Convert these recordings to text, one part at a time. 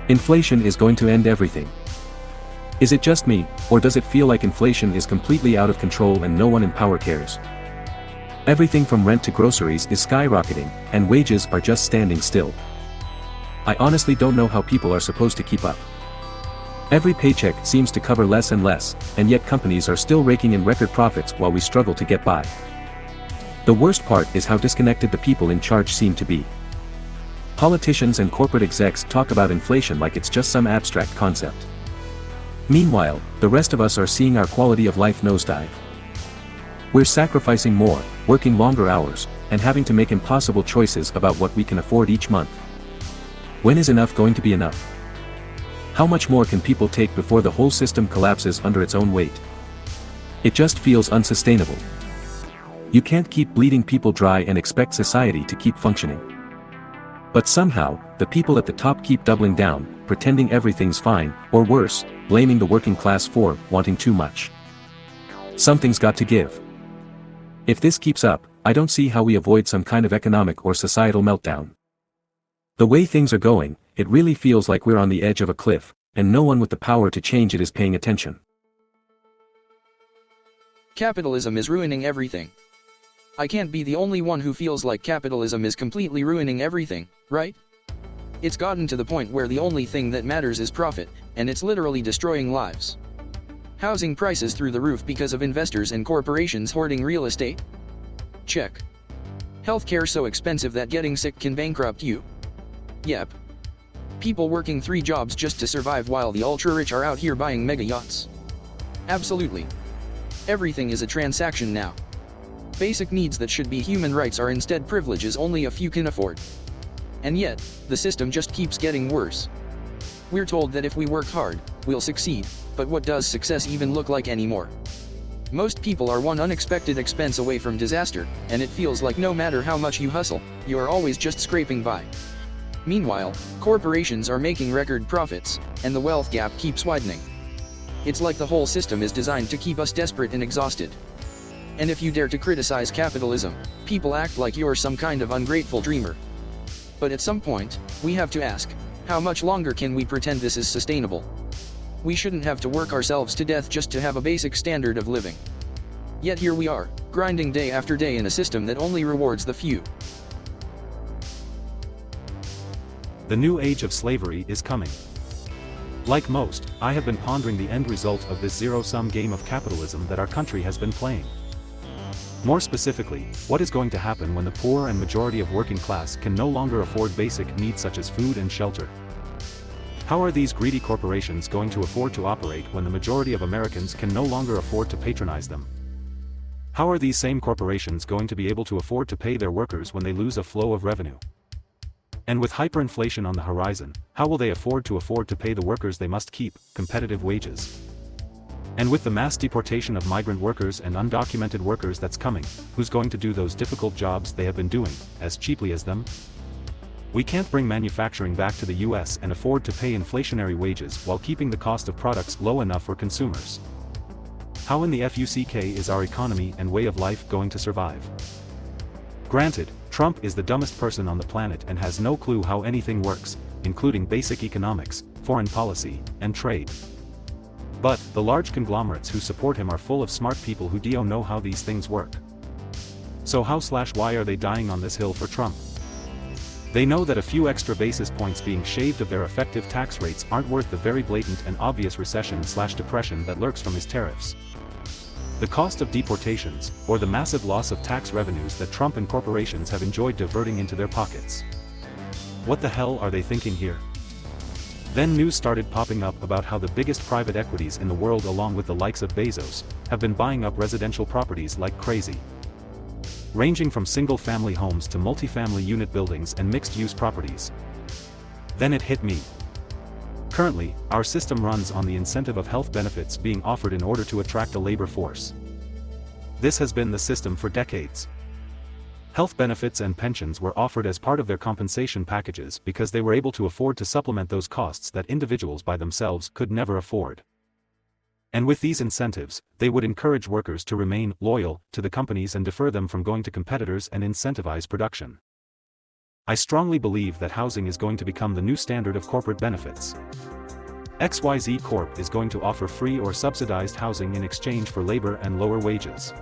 Inflation is going to end everything. Is it just me, or does it feel like inflation is completely out of control and no one in power cares? Everything from rent to groceries is skyrocketing, and wages are just standing still. I honestly don't know how people are supposed to keep up. Every paycheck seems to cover less and less, and yet companies are still raking in record profits while we struggle to get by. The worst part is how disconnected the people in charge seem to be. Politicians and corporate execs talk about inflation like it's just some abstract concept. Meanwhile, the rest of us are seeing our quality of life nosedive. We're sacrificing more, working longer hours, and having to make impossible choices about what we can afford each month. When is enough going to be enough? How much more can people take before the whole system collapses under its own weight? It just feels unsustainable. You can't keep bleeding people dry and expect society to keep functioning. But somehow, the people at the top keep doubling down, pretending everything's fine, or worse, blaming the working class for wanting too much. Something's got to give. If this keeps up, I don't see how we avoid some kind of economic or societal meltdown. The way things are going, it really feels like we're on the edge of a cliff, and no one with the power to change it is paying attention. Capitalism is ruining everything. I can't be the only one who feels like capitalism is completely ruining everything, right? It's gotten to the point where the only thing that matters is profit, and it's literally destroying lives. Housing prices through the roof because of investors and corporations hoarding real estate? Check. Healthcare so expensive that getting sick can bankrupt you? Yep. People working 3 jobs just to survive while the ultra-rich are out here buying mega yachts? Absolutely. Everything is a transaction now. Basic needs that should be human rights are instead privileges only a few can afford. And yet, the system just keeps getting worse. We're told that if we work hard, we'll succeed, but what does success even look like anymore? Most people are one unexpected expense away from disaster, and it feels like no matter how much you hustle, you are always just scraping by. Meanwhile, corporations are making record profits, and the wealth gap keeps widening. It's like the whole system is designed to keep us desperate and exhausted. And if you dare to criticize capitalism, people act like you're some kind of ungrateful dreamer. But at some point, we have to ask, how much longer can we pretend this is sustainable? We shouldn't have to work ourselves to death just to have a basic standard of living. Yet here we are, grinding day after day in a system that only rewards the few. The new age of slavery is coming. Like most, I have been pondering the end result of this zero-sum game of capitalism that our country has been playing. More specifically, what is going to happen when the poor and majority of working class can no longer afford basic needs such as food and shelter? How are these greedy corporations going to afford to operate when the majority of Americans can no longer afford to patronize them? How are these same corporations going to be able to afford to pay their workers when they lose a flow of revenue? And with hyperinflation on the horizon, how will they afford to pay the workers they must keep, competitive wages? And with the mass deportation of migrant workers and undocumented workers that's coming, who's going to do those difficult jobs they have been doing, as cheaply as them? We can't bring manufacturing back to the US and afford to pay inflationary wages while keeping the cost of products low enough for consumers. How in the FUCK is our economy and way of life going to survive? Granted, Trump is the dumbest person on the planet and has no clue how anything works, including basic economics, foreign policy, and trade. But, the large conglomerates who support him are full of smart people who don't know how these things work. So how/why are they dying on this hill for Trump? They know that a few extra basis points being shaved of their effective tax rates aren't worth the very blatant and obvious recession/depression that lurks from his tariffs. The cost of deportations, or the massive loss of tax revenues that Trump and corporations have enjoyed diverting into their pockets. What the hell are they thinking here? Then news started popping up about how the biggest private equities in the world, along with the likes of Bezos, have been buying up residential properties like crazy. Ranging from single-family homes to multi-family unit buildings and mixed-use properties. Then it hit me. Currently, our system runs on the incentive of health benefits being offered in order to attract a labor force. This has been the system for decades. Health benefits and pensions were offered as part of their compensation packages because they were able to afford to supplement those costs that individuals by themselves could never afford. And with these incentives, they would encourage workers to remain loyal to the companies and deter them from going to competitors and incentivize production. I strongly believe that housing is going to become the new standard of corporate benefits. XYZ Corp is going to offer free or subsidized housing in exchange for labor and lower wages.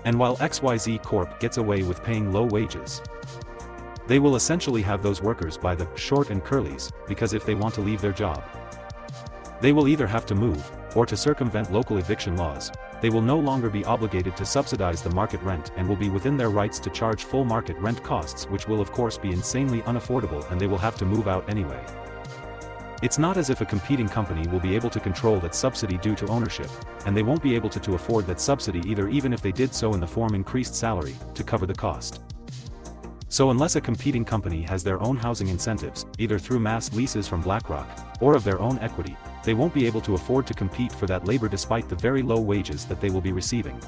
And while XYZ Corp gets away with paying low wages, they will essentially have those workers by the short and curlies, because if they want to leave their job, they will either have to move, or to circumvent local eviction laws, they will no longer be obligated to subsidize the market rent and will be within their rights to charge full market rent costs, which will of course be insanely unaffordable, and they will have to move out anyway. It's not as if a competing company will be able to control that subsidy due to ownership, and they won't be able to afford that subsidy either, even if they did so in the form increased salary, to cover the cost. So unless a competing company has their own housing incentives, either through mass leases from BlackRock, or of their own equity, they won't be able to afford to compete for that labor despite the very low wages that they will be receiving.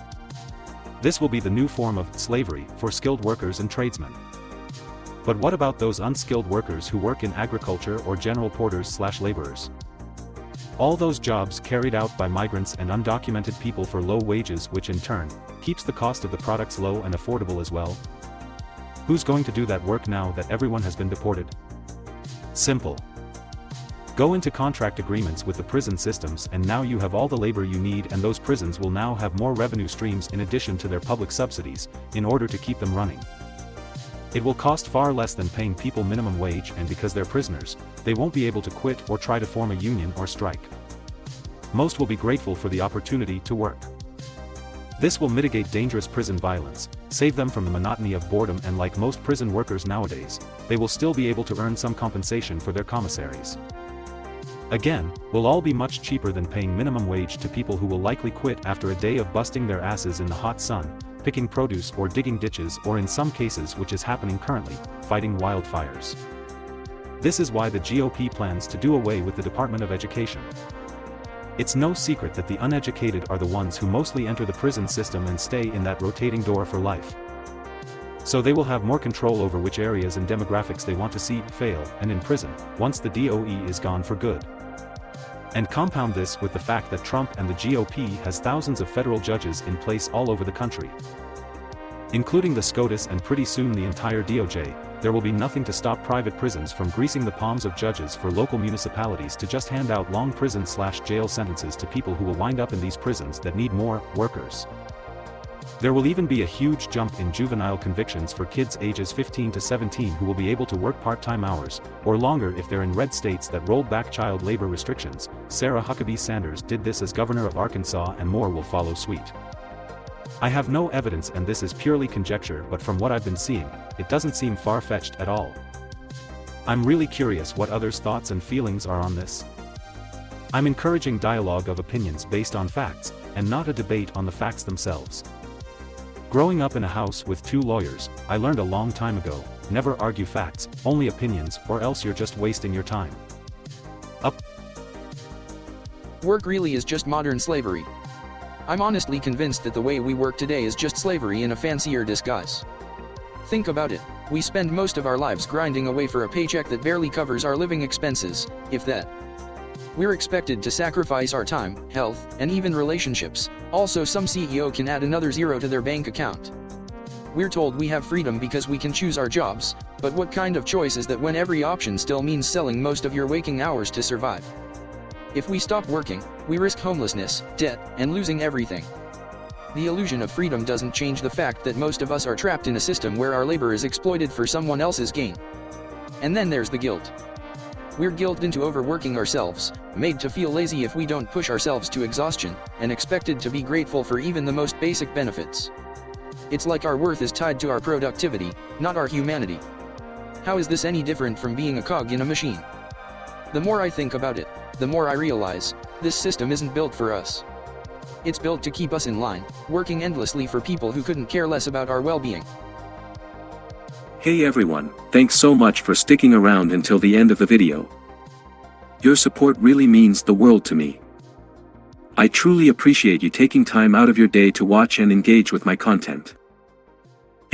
This will be the new form of slavery for skilled workers and tradesmen. But what about those unskilled workers who work in agriculture or general porters/laborers? All those jobs carried out by migrants and undocumented people for low wages, which in turn keeps the cost of the products low and affordable as well. Who's going to do that work now that everyone has been deported? Simple. Go into contract agreements with the prison systems and now you have all the labor you need, and those prisons will now have more revenue streams in addition to their public subsidies, in order to keep them running. It will cost far less than paying people minimum wage, and because they're prisoners, they won't be able to quit or try to form a union or strike. Most will be grateful for the opportunity to work. This will mitigate dangerous prison violence, save them from the monotony of boredom, and like most prison workers nowadays, they will still be able to earn some compensation for their commissaries. Again, will all be much cheaper than paying minimum wage to people who will likely quit after a day of busting their asses in the hot sun, picking produce or digging ditches, or in some cases, which is happening currently, fighting wildfires. This is why the GOP plans to do away with the Department of Education. It's no secret that the uneducated are the ones who mostly enter the prison system and stay in that rotating door for life. So they will have more control over which areas and demographics they want to see fail and in prison, once the DOE is gone for good. And compound this with the fact that Trump and the GOP has thousands of federal judges in place all over the country, including the SCOTUS and pretty soon the entire DOJ. There will be nothing to stop private prisons from greasing the palms of judges for local municipalities to just hand out long prison/jail sentences to people who will wind up in these prisons that need more workers. There will even be a huge jump in juvenile convictions for kids ages 15 to 17 who will be able to work part-time hours, or longer if they're in red states that rolled back child labor restrictions. Sarah Huckabee Sanders did this as governor of Arkansas, and more will follow suit. I have no evidence and this is purely conjecture, but from what I've been seeing, it doesn't seem far-fetched at all. I'm really curious what others' thoughts and feelings are on this. I'm encouraging dialogue of opinions based on facts, and not a debate on the facts themselves. Growing up in a house with two lawyers, I learned a long time ago, never argue facts, only opinions, or else you're just wasting your time. Work really is just modern slavery. I'm honestly convinced that the way we work today is just slavery in a fancier disguise. Think about it, we spend most of our lives grinding away for a paycheck that barely covers our living expenses, if that. We're expected to sacrifice our time, health, and even relationships. Also, some CEO can add another zero to their bank account. We're told we have freedom because we can choose our jobs, but what kind of choice is that when every option still means selling most of your waking hours to survive? If we stop working, we risk homelessness, debt, and losing everything. The illusion of freedom doesn't change the fact that most of us are trapped in a system where our labor is exploited for someone else's gain. And then there's the guilt. We're guilted into overworking ourselves, made to feel lazy if we don't push ourselves to exhaustion, and expected to be grateful for even the most basic benefits. It's like our worth is tied to our productivity, not our humanity. How is this any different from being a cog in a machine? The more I think about it, the more I realize, this system isn't built for us. It's built to keep us in line, working endlessly for people who couldn't care less about our well-being. Hey everyone, thanks so much for sticking around until the end of the video. Your support really means the world to me. I truly appreciate you taking time out of your day to watch and engage with my content.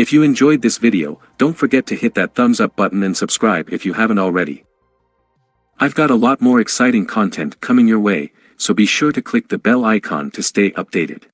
If you enjoyed this video, don't forget to hit that thumbs up button and subscribe if you haven't already. I've got a lot more exciting content coming your way, so be sure to click the bell icon to stay updated.